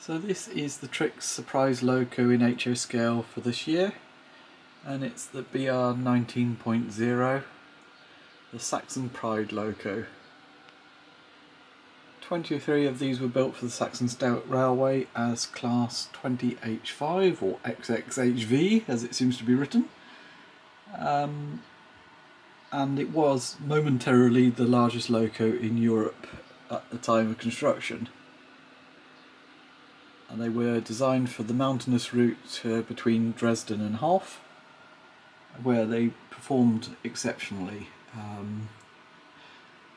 So this is the Trix Surprise Loco in HO scale for this year, and it's the Br19.0, the Saxon Pride Loco. 23 of these were built for the Saxon Stout Railway as Class 20 H5 or XX HV as it seems to be written. And it was momentarily the largest loco in Europe at the time of construction. And they were designed for the mountainous route between Dresden and Hof, where they performed exceptionally.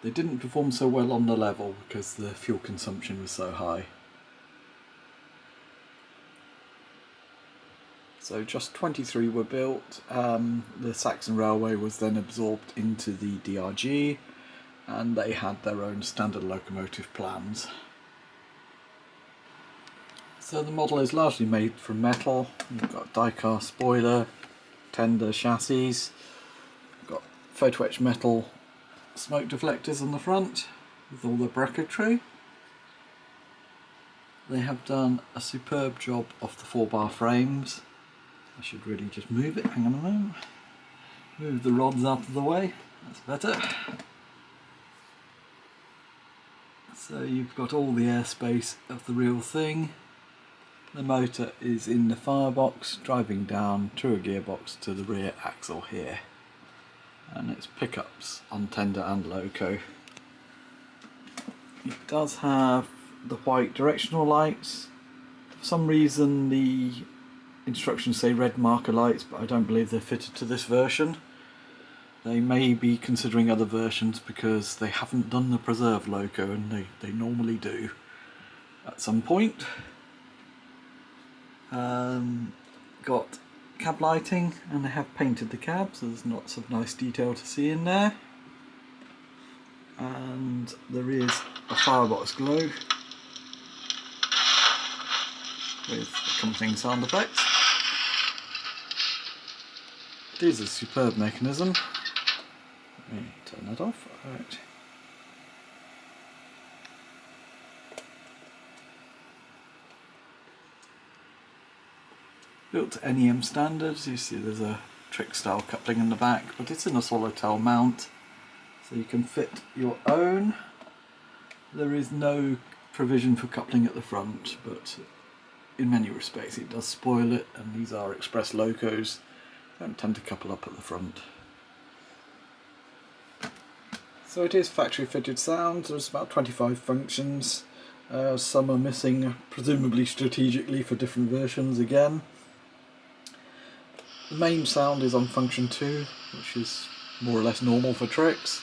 They didn't perform so well on the level because the fuel consumption was so high. So just 23 were built. The Saxon Railway was then absorbed into the DRG, and they had their own standard locomotive plans. So the model is largely made from metal. You've got die-cast spoiler, tender chassis, you've got photo etched metal smoke deflectors on the front with all the bracketry. They have done a superb job of the 4-bar frames. I should really just move it, hang on a moment. Move the rods out of the way, that's better. So you've got all the airspace of the real thing. The motor is in the firebox, driving down through a gearbox to the rear axle here. And its pickups on tender and loco. It does have the white directional lights. For some reason the instructions say red marker lights, but I don't believe they're fitted to this version. They may be considering other versions because they haven't done the preserve loco, and they normally do at some point. Got cab lighting, and they have painted the cab, so there's lots of nice detail to see in there. And there is a firebox glow with accompanying sound effects. It is a superb mechanism. Let me turn that off. Right. Built to NEM standards. You see there's a Trix style coupling in the back, but it's in a swallowtail mount, so you can fit your own. There is no provision for coupling at the front, but in many respects it does spoil it, and these are express locos, don't tend to couple up at the front. So it is factory fitted sound. There's about 25 functions. Some are missing, presumably strategically for different versions again. The main sound is on function 2, which is more or less normal for Trix.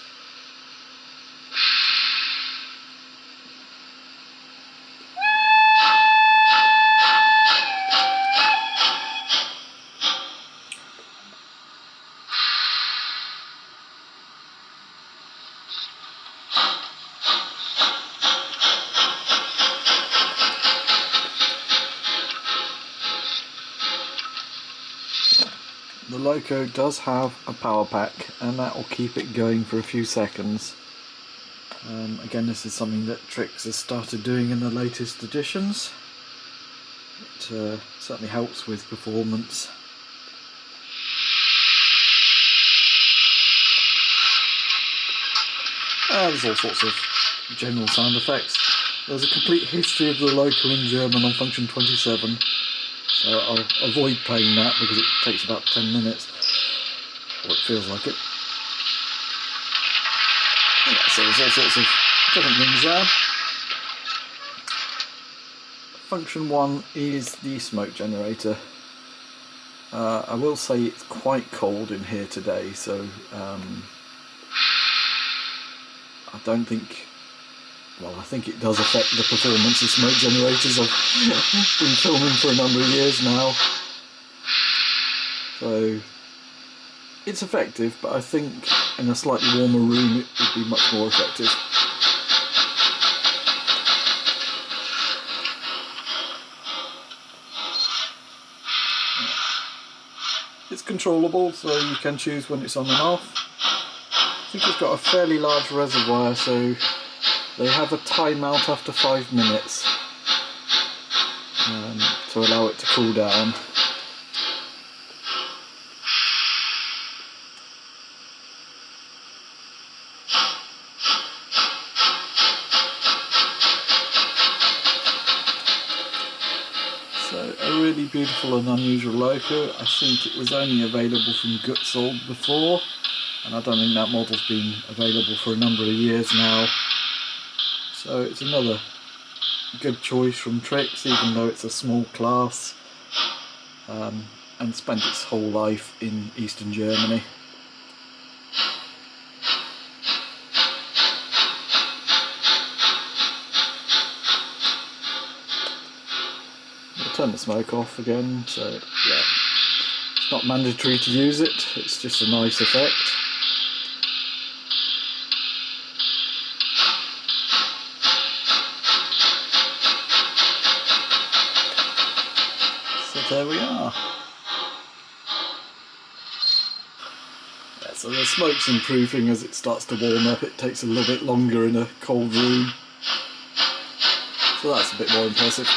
The loco does have a power pack, and that will keep it going for a few seconds. Again, this is something that Trix has started doing in the latest editions. It certainly helps with performance. There's all sorts of general sound effects. There's a complete history of the loco in German on function 27. So I'll avoid playing that because it takes about 10 minutes, or it feels like it. Yeah, so there's all sorts of different things there. Function 1 is the smoke generator. I will say it's quite cold in here today, so I don't think... Well, I think it does affect the performance of smoke generators. I've been filming for a number of years now. So, it's effective, but I think in a slightly warmer room it would be much more effective. It's controllable, so you can choose when it's on and off. I think it's got a fairly large reservoir, so they have a timeout after 5 minutes. to allow it to cool down. So a really beautiful and unusual loco. I think it was only available from Gutsold before, and I don't think that model's been available for a number of years now. So it's another good choice from Trix, even though it's a small class, and spent its whole life in Eastern Germany. I'll turn the smoke off again, so yeah, it's not mandatory to use it, it's just a nice effect. So there we are. Yeah, so the smoke's improving as it starts to warm up. It takes a little bit longer in a cold room, so that's a bit more impressive.